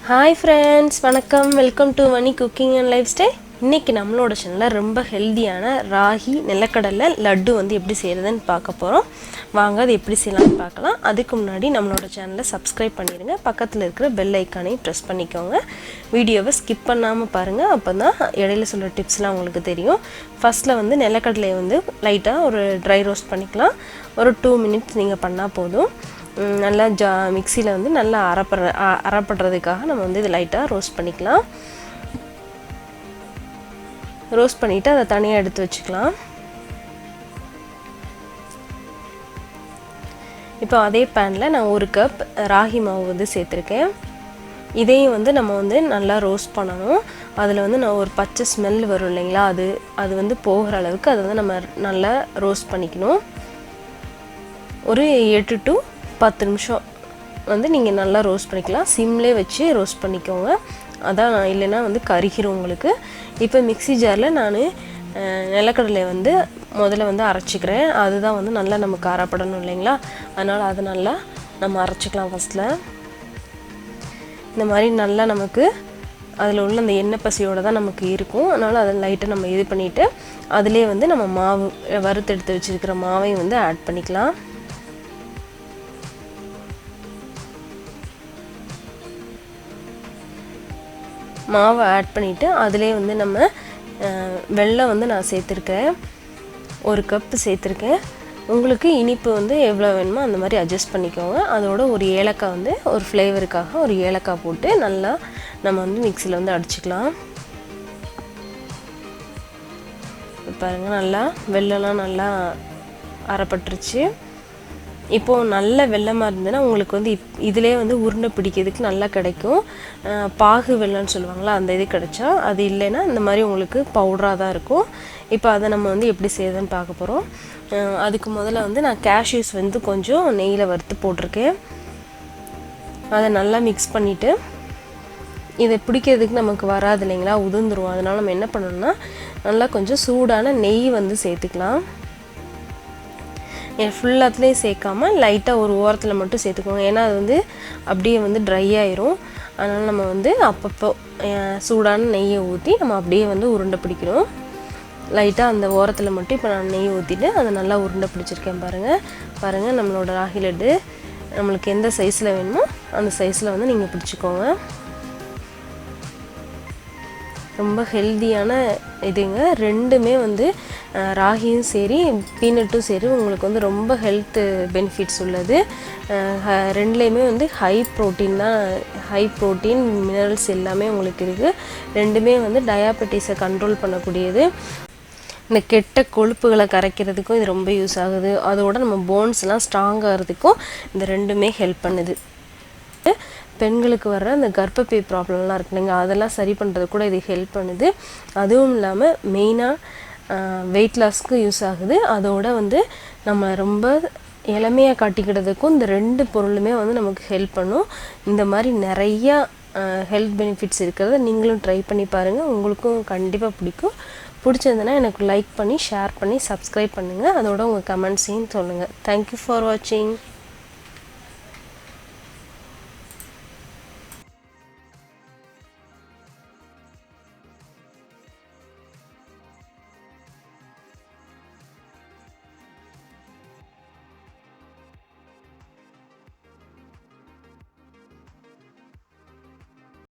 Hi friends, வணக்கம். Welcome to vanicooking and lifestyle. இன்னைக்கு நம்மளோட சேனல்ல ரொம்ப ஹெல்தியான ராகி நிலக்கடலை லட்டு வந்து எப்படி செய்யறதுன்னு பார்க்க போறோம். வாங்க அது எப்படி செய்யலாம்னு பார்க்கலாம். அதுக்கு முன்னாடி நம்மளோட சேனலை சப்ஸ்கிரைப் பண்ணிருங்க. பக்கத்துல இருக்கிற பெல் ஐகானையும் பிரஸ் பண்ணிக்கோங்க. வீடியோவை ஸ்கிப் பண்ணாம பாருங்க. அப்பதான் இடையில சொல்ற டிப்ஸ்லாம் உங்களுக்கு தெரியும். ஃபர்ஸ்ட்ல வந்து நிலக்கடலையை வந்து லைட்டா ஒரு ட்ரை ரோஸ்ட் பண்ணிக்கலாம். ஒரு 2 மினிட்ஸ் நீங்க பண்ணா போதும். நல்லா மிக்ஸியில் வந்து நல்லா அரைப்படுறதுக்காக நம்ம வந்து இது லைட்டாக ரோஸ்ட் பண்ணிக்கலாம். ரோஸ்ட் பண்ணிவிட்டு அதை தனியாக எடுத்து வச்சுக்கலாம். இப்போ அதே பேனில் நான் 1 கப் ராகி மாவு வந்து சேர்த்துருக்கேன். இதையும் வந்து நம்ம வந்து நல்லா ரோஸ்ட் பண்ணணும். அதில் வந்து நான் ஒரு பச்சை ஸ்மெல் வரும் இல்லைங்களா, அது வந்து போகிற அளவுக்கு அதை வந்து நம்ம நல்லா ரோஸ்ட் பண்ணிக்கணும். ஒரு 8 to 10 நிமிஷம் வந்து நீங்கள் நல்லா ரோஸ்ட் பண்ணிக்கலாம். சிம்லே வச்சு ரோஸ்ட் பண்ணிக்கோங்க. அதான் இல்லைன்னா வந்து கருகிரும் உங்களுக்கு. இப்போ மிக்ஸி ஜாரில் நான் நிலக்கடலை வந்து முதல்ல வந்து அரைச்சிக்கிறேன். அதுதான் வந்து நல்லா நமக்கு அரைப்படணும் இல்லைங்களா, அதனால் அதை நல்லா நம்ம அரைச்சிக்கலாம். ஃபஸ்ட்டில் இந்த மாதிரி நல்லா நமக்கு அதில் உள்ள அந்த எண்ணெய் பசியோடு தான் நமக்கு இருக்கும். அதனால் அதை லைட்டாக நம்ம இது பண்ணிவிட்டு அதிலே வந்து நம்ம மாவு வறுத்தெடுத்து வச்சுருக்கிற மாவையும் வந்து ஆட் பண்ணிக்கலாம். மாவை ஆட் பண்ணிவிட்டு அதிலே வந்து நம்ம வெல்லம் வந்து நான் சேர்த்துருக்கேன். 1 கப் சேர்த்துருக்கேன். உங்களுக்கு இனிப்பு வந்து எவ்வளோ வேணுமோ அந்த மாதிரி அட்ஜஸ்ட் பண்ணிக்கோங்க. அதோட ஒரு ஏலக்காய் வந்து ஒரு ஃப்ளேவருக்காக ஒரு ஏலக்காய் போட்டு நல்லா நம்ம வந்து மிக்ஸியில் வந்து அடிச்சுக்கலாம். பாருங்கள், நல்லா வெல்லம்லாம் நல்லா அரைப்பட்டுருச்சு. இப்போது நல்ல வெல்லமாக இருந்ததுன்னா உங்களுக்கு வந்து இதிலே வந்து உருண்டை பிடிக்கிறதுக்கு நல்லா கிடைக்கும். பாகு வெல்லம்னு சொல்லுவாங்களா, அந்த இது கிடைச்சா. அது இல்லைன்னா இந்த மாதிரி உங்களுக்கு பவுடராக தான் இருக்கும். இப்போ அதை நம்ம வந்து எப்படி செய்யுதுன்னு பார்க்க போகிறோம். அதுக்கு முதல்ல வந்து நான் கேஷ்யூஸ் வந்து கொஞ்சம் நெய்யில் வறுத்து போட்டிருக்கேன். அதை நல்லா மிக்ஸ் பண்ணிவிட்டு இதை பிடிக்கிறதுக்கு நமக்கு வராது இல்லைங்களா, உதிர்ந்துரும். அதனால் நம்ம என்ன பண்ணணும்னா நல்லா கொஞ்சம் சூடான நெய் வந்து சேர்த்துக்கலாம். ஃபுல்லாத்துலேயும் சேர்க்காமல் லைட்டாக ஒரு ஓரத்தில் மட்டும் சேர்த்துக்கோங்க. ஏன்னா அது வந்து அப்படியே வந்து ட்ரை ஆயிரும். அதனால் நம்ம வந்து அப்பப்போ சூடான நெய்யை ஊற்றி நம்ம அப்படியே வந்து உருண்டை பிடிக்கணும். லைட்டாக அந்த ஓரத்தில் மட்டும் இப்போ நான் நெய் ஊற்றிட்டு அதை நல்லா உருண்டை பிடிச்சிருக்கேன். பாருங்கள் நம்மளோட ராகி லட்டு நம்மளுக்கு எந்த சைஸில் வேணுமோ அந்த சைஸில் வந்து நீங்கள் பிடிச்சிக்கோங்க. ரொம்ப ஹெல்தியான இதுங்க. ரெண்டுமே வந்து ராகியும் சரி பீனட்டும் சரி உங்களுக்கு வந்து ரொம்ப ஹெல்த் பெனிஃபிட்ஸ் உள்ளது. ரெண்டுலேயுமே வந்து ஹை ப்ரோட்டீன் மினரல்ஸ் எல்லாமே உங்களுக்கு இருக்குது. ரெண்டுமே வந்து டயாபெட்டிஸை கண்ட்ரோல் பண்ணக்கூடியது. இந்த கெட்ட கொழுப்புகளை கரைக்கிறதுக்கும் இது ரொம்ப யூஸ் ஆகுது. அதோட நம்ம போன்ஸ்லாம் ஸ்ட்ராங் ஆகிறதுக்கும் இந்த ரெண்டுமே ஹெல்ப் பண்ணுது. பெண்களுக்கு வர்ற அந்த கர்ப்பப்பை ப்ராப்ளம்லாம் இருக்கு இல்லைங்க, அதெல்லாம் சரி பண்ணுறது கூட இது ஹெல்ப் பண்ணுது. அதுவும் இல்லாமல் மெயினாக வெயிட் லாஸ்க்கு யூஸ் ஆகுது. அதோட வந்து நம்ம ரொம்ப இளமையாக காட்டிக்கிறதுக்கும் இந்த 2 பொருளுமே வந்து நமக்கு ஹெல்ப் பண்ணும். இந்த மாதிரி நிறையா ஹெல்த் பெனிஃபிட்ஸ் இருக்கிறத நீங்களும் ட்ரை பண்ணி பாருங்கள். உங்களுக்கும் கண்டிப்பாக பிடிக்கும். பிடிச்சிருந்ததுன்னா எனக்கு லைக் பண்ணி ஷேர் பண்ணி சப்ஸ்கிரைப் பண்ணுங்கள். அதோட உங்கள் கமெண்ட்ஸையும் சொல்லுங்கள். தேங்க்யூ ஃபார் வாட்சிங்.